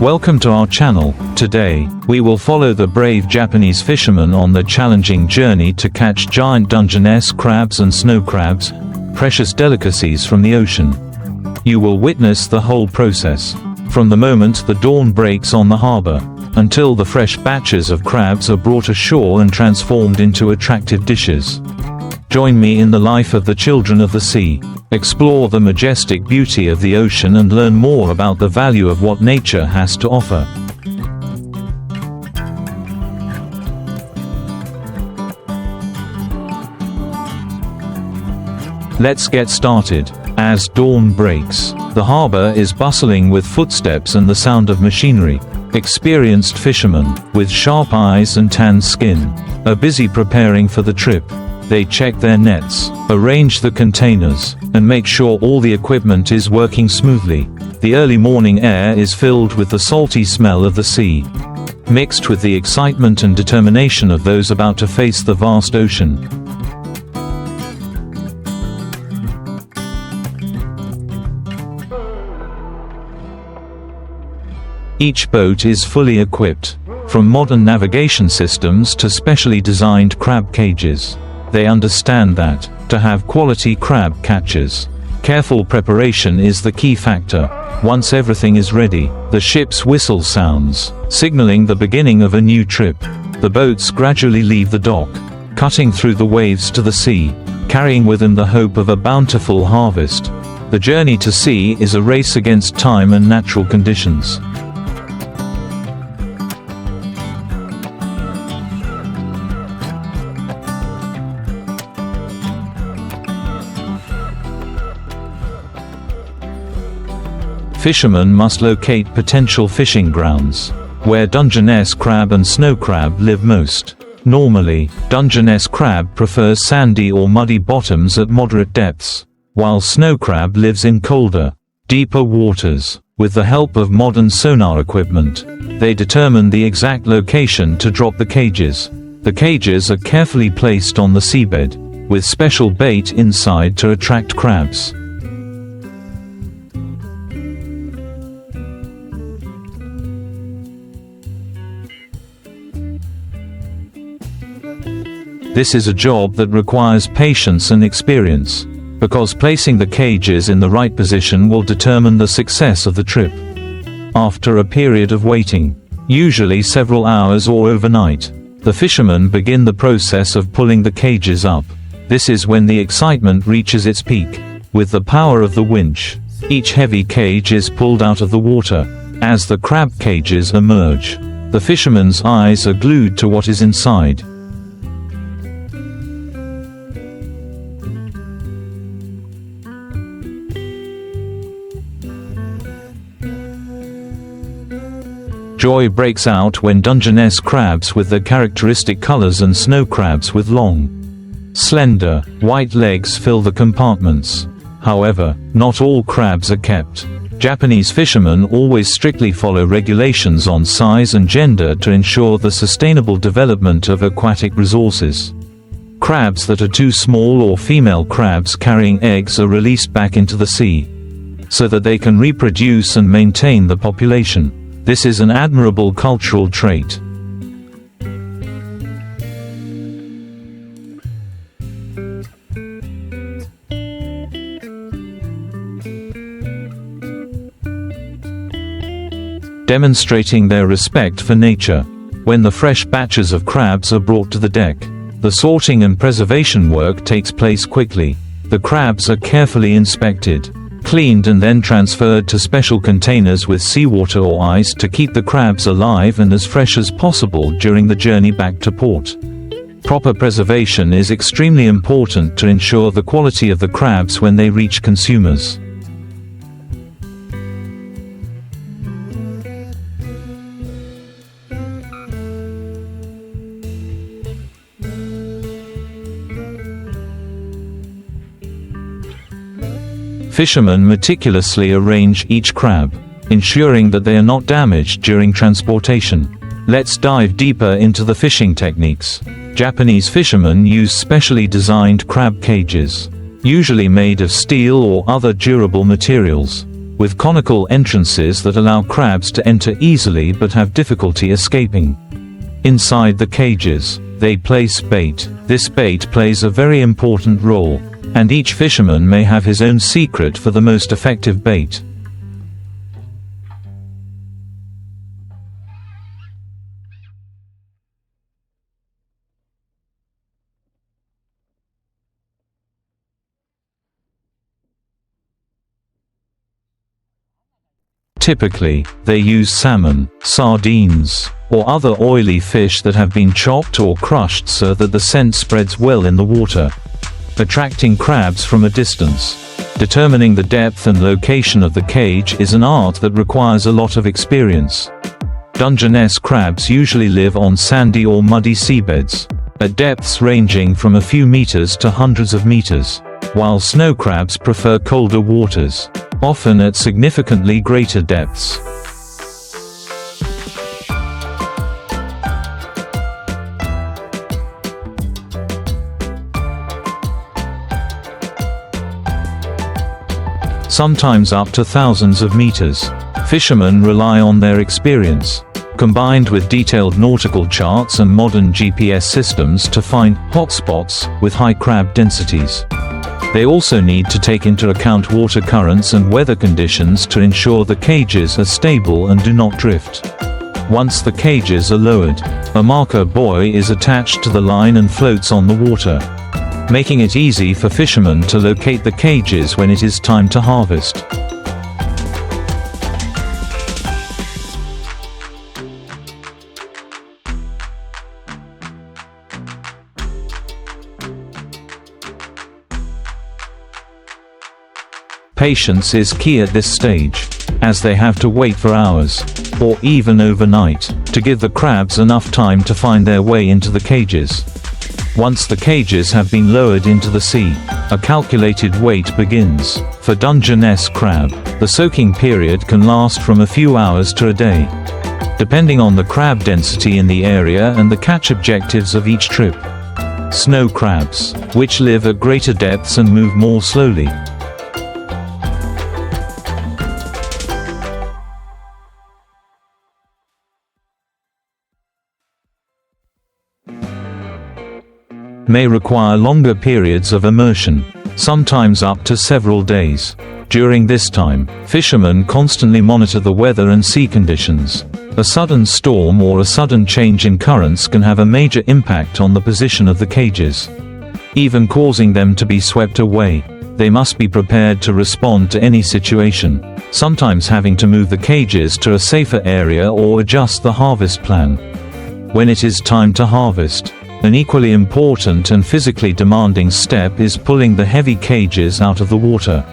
Welcome to our channel. Today, we will follow the brave Japanese fishermen on the challenging journey to catch giant Dungeness crabs and snow crabs, precious delicacies from the ocean. You will witness the whole process, from the moment the dawn breaks on the harbor, until the fresh batches of crabs are brought ashore and transformed into attractive dishes. Join me in the life of the children of the sea. Explore the majestic beauty of the ocean and learn more about the value of what nature has to offer. Let's get started. As dawn breaks, the harbor is bustling with footsteps and the sound of machinery. Experienced fishermen, with sharp eyes and tanned skin, are busy preparing for the trip. They check their nets, arrange the containers, and make sure all the equipment is working smoothly. The early morning air is filled with the salty smell of the sea, mixed with the excitement and determination of those about to face the vast ocean. Each boat is fully equipped, from modern navigation systems to specially designed crab cages. They understand that, to have quality crab catches, careful preparation is the key factor. Once everything is ready, the ship's whistle sounds, signaling the beginning of a new trip. The boats gradually leave the dock, cutting through the waves to the sea, carrying with them the hope of a bountiful harvest. The journey to sea is a race against time and natural conditions. Fishermen must locate potential fishing grounds, where Dungeness crab and snow crab live most. Normally, Dungeness crab prefers sandy or muddy bottoms at moderate depths, while snow crab lives in colder, deeper waters. With the help of modern sonar equipment, they determine the exact location to drop the cages. The cages are carefully placed on the seabed, with special bait inside to attract crabs. This is a job that requires patience and experience, because placing the cages in the right position will determine the success of the trip. After a period of waiting, usually several hours or overnight, the fishermen begin the process of pulling the cages up. This is when the excitement reaches its peak. With the power of the winch, each heavy cage is pulled out of the water. As the crab cages emerge, the fishermen's eyes are glued to what is inside. Joy breaks out when Dungeness crabs with their characteristic colors and snow crabs with long, slender, white legs fill the compartments. However, not all crabs are kept. Japanese fishermen always strictly follow regulations on size and gender to ensure the sustainable development of aquatic resources. Crabs that are too small or female crabs carrying eggs are released back into the sea, so that they can reproduce and maintain the population. This is an admirable cultural trait. Demonstrating their respect for nature. When the fresh batches of crabs are brought to the deck, the sorting and preservation work takes place quickly. The crabs are carefully inspected, cleaned and then transferred to special containers with seawater or ice to keep the crabs alive and as fresh as possible during the journey back to port. Proper preservation is extremely important to ensure the quality of the crabs when they reach consumers. Fishermen meticulously arrange each crab, ensuring that they are not damaged during transportation. Let's dive deeper into the fishing techniques. Japanese fishermen use specially designed crab cages, usually made of steel or other durable materials. with conical entrances that allow crabs to enter easily but have difficulty escaping. Inside the cages, they place bait. This bait plays a very important role, and each fisherman may have his own secret for the most effective bait. Typically, they use salmon, sardines, or other oily fish that have been chopped or crushed so that the scent spreads well in the water, attracting crabs from a distance. Determining the depth and location of the cage is an art that requires a lot of experience. Dungeness crabs usually live on sandy or muddy seabeds, at depths ranging from a few meters to hundreds of meters, while snow crabs prefer colder waters, often at significantly greater depths. Sometimes up to thousands of meters. Fishermen rely on their experience, combined with detailed nautical charts and modern GPS systems, to find hotspots with high crab densities. They also need to take into account water currents and weather conditions to ensure the cages are stable and do not drift. Once the cages are lowered, a marker buoy is attached to the line and floats on the water, making it easy for fishermen to locate the cages when it is time to harvest. Patience is key at this stage, as they have to wait for hours, or even overnight, to give the crabs enough time to find their way into the cages. Once the cages have been lowered into the sea, a calculated wait begins. For Dungeness crab, the soaking period can last from a few hours to a day, depending on the crab density in the area and the catch objectives of each trip. Snow crabs, which live at greater depths and move more slowly, may require longer periods of immersion, sometimes up to several days. During this time, fishermen constantly monitor the weather and sea conditions. A sudden storm or a sudden change in currents can have a major impact on the position of the cages, even causing them to be swept away. They must be prepared to respond to any situation, sometimes having to move the cages to a safer area or adjust the harvest plan. When it is time to harvest, an equally important and physically demanding step is pulling the heavy cages out of the water.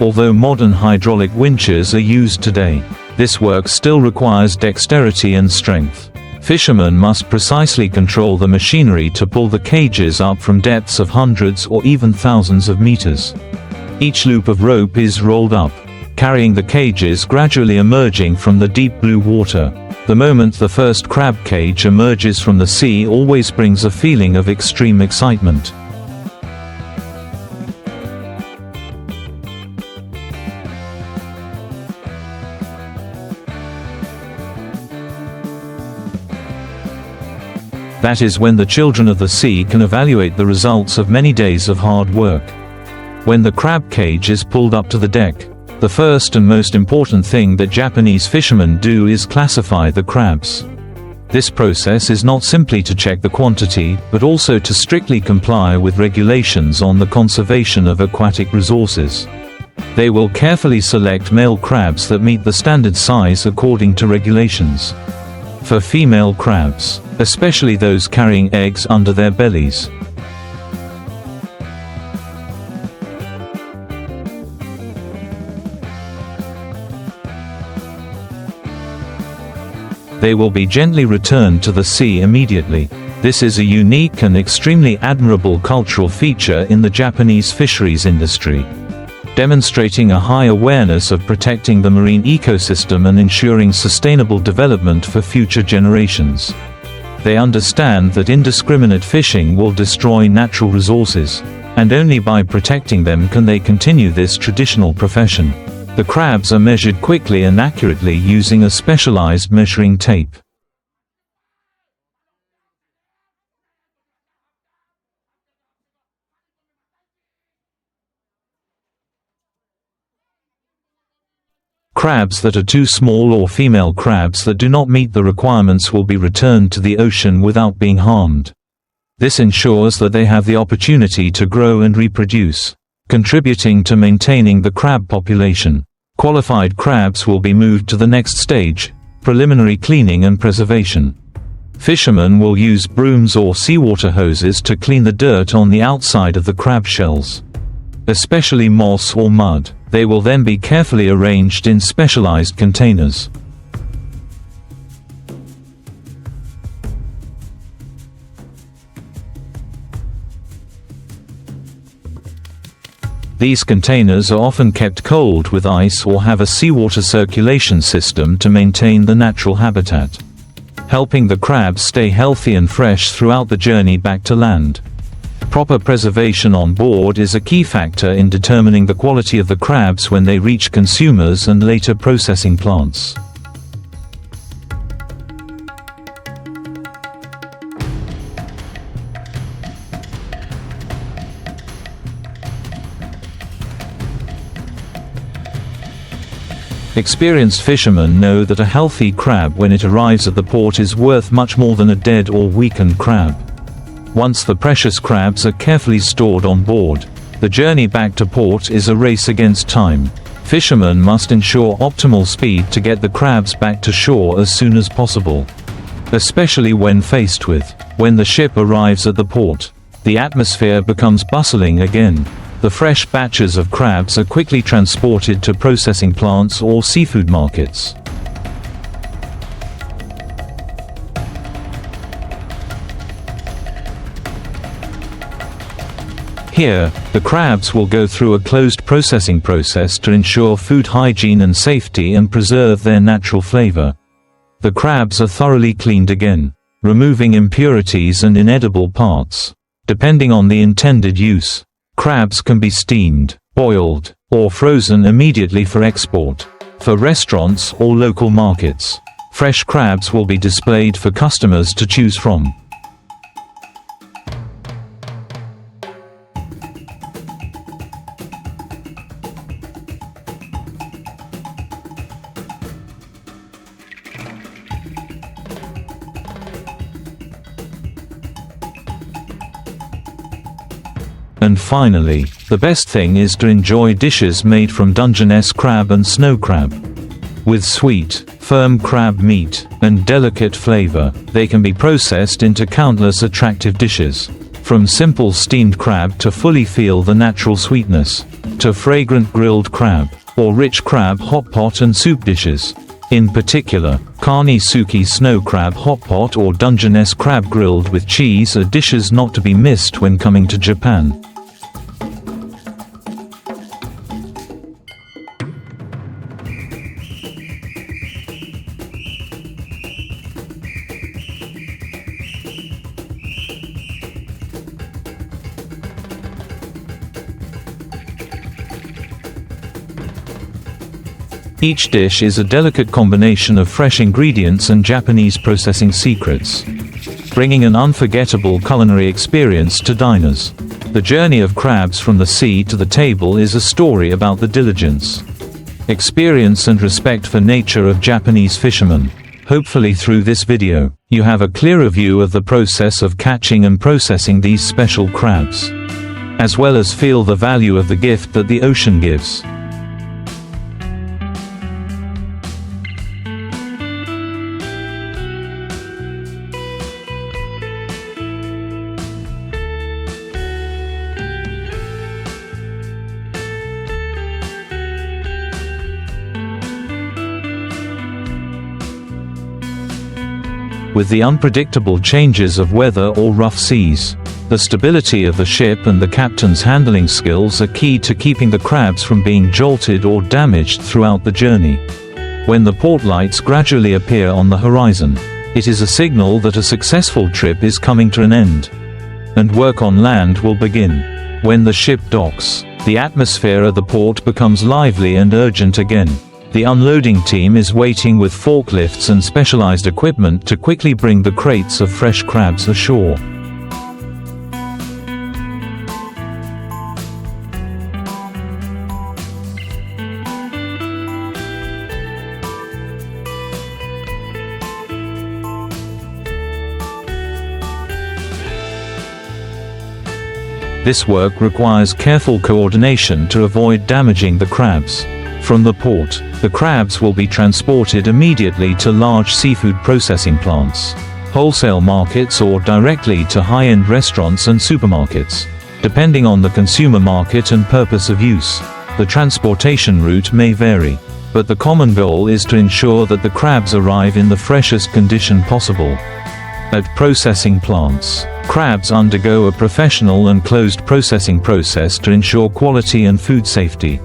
Although modern hydraulic winches are used today, this work still requires dexterity and strength. Fishermen must precisely control the machinery to pull the cages up from depths of hundreds or even thousands of meters. Each loop of rope is rolled up, carrying the cages gradually emerging from the deep blue water. The moment the first crab cage emerges from the sea always brings a feeling of extreme excitement. That is when the children of the sea can evaluate the results of many days of hard work. When the crab cage is pulled up to the deck, the first and most important thing that Japanese fishermen do is classify the crabs. This process is not simply to check the quantity, but also to strictly comply with regulations on the conservation of aquatic resources. They will carefully select male crabs that meet the standard size according to regulations. For female crabs, especially those carrying eggs under their bellies, they will be gently returned to the sea immediately. This is a unique and extremely admirable cultural feature in the Japanese fisheries industry. demonstrating a high awareness of protecting the marine ecosystem and ensuring sustainable development for future generations. They understand that indiscriminate fishing will destroy natural resources, and only by protecting them can they continue this traditional profession. The crabs are measured quickly and accurately using a specialized measuring tape. Crabs that are too small or female crabs that do not meet the requirements will be returned to the ocean without being harmed. This ensures that they have the opportunity to grow and reproduce, contributing to maintaining the crab population. Qualified crabs will be moved to the next stage, preliminary cleaning and preservation. Fishermen will use brooms or seawater hoses to clean the dirt on the outside of the crab shells, especially moss or mud. They will then be carefully arranged in specialized containers. These containers are often kept cold with ice or have a seawater circulation system to maintain the natural habitat, helping the crabs stay healthy and fresh throughout the journey back to land. Proper preservation on board is a key factor in determining the quality of the crabs when they reach consumers and later processing plants. Experienced fishermen know that a healthy crab when it arrives at the port is worth much more than a dead or weakened crab. Once the precious crabs are carefully stored on board, the journey back to port is a race against time. Fishermen must ensure optimal speed to get the crabs back to shore as soon as possible, especially when faced with, when the ship arrives at the port, the atmosphere becomes bustling again. The fresh batches of crabs are quickly transported to processing plants or seafood markets. Here, the crabs will go through a closed processing process to ensure food hygiene and safety and preserve their natural flavor. The crabs are thoroughly cleaned again, removing impurities and inedible parts. Depending on the intended use, crabs can be steamed, boiled, or frozen immediately for export. For restaurants or local markets, fresh crabs will be displayed for customers to choose from. And finally, the best thing is to enjoy dishes made from Dungeness crab and snow crab. With sweet, firm crab meat, and delicate flavor, they can be processed into countless attractive dishes. From simple steamed crab to fully feel the natural sweetness, to fragrant grilled crab, or rich crab hot pot and soup dishes. In particular, Kani Suki snow crab hot pot or Dungeness crab grilled with cheese are dishes not to be missed when coming to Japan. Each dish is a delicate combination of fresh ingredients and Japanese processing secrets, bringing an unforgettable culinary experience to diners. The journey of crabs from the sea to the table is a story about the diligence, experience and respect for nature of Japanese fishermen. Hopefully through this video, you have a clearer view of the process of catching and processing these special crabs, as well as feel the value of the gift that the ocean gives. With the unpredictable changes of weather or rough seas, The stability of the ship and the captain's handling skills are key to keeping the crabs from being jolted or damaged throughout the journey. When the port lights gradually appear on the horizon, it is a signal that a successful trip is coming to an end, and work on land will begin. When the ship docks, the atmosphere at the port becomes lively and urgent again. The unloading team is waiting with forklifts and specialized equipment to quickly bring the crates of fresh crabs ashore. This work requires careful coordination to avoid damaging the crabs. From the port, the crabs will be transported immediately to large seafood processing plants, wholesale markets, or directly to high-end restaurants and supermarkets. Depending on the consumer market and purpose of use, the transportation route may vary, but the common goal is to ensure that the crabs arrive in the freshest condition possible. At processing plants, crabs undergo a professional and closed processing process to ensure quality and food safety.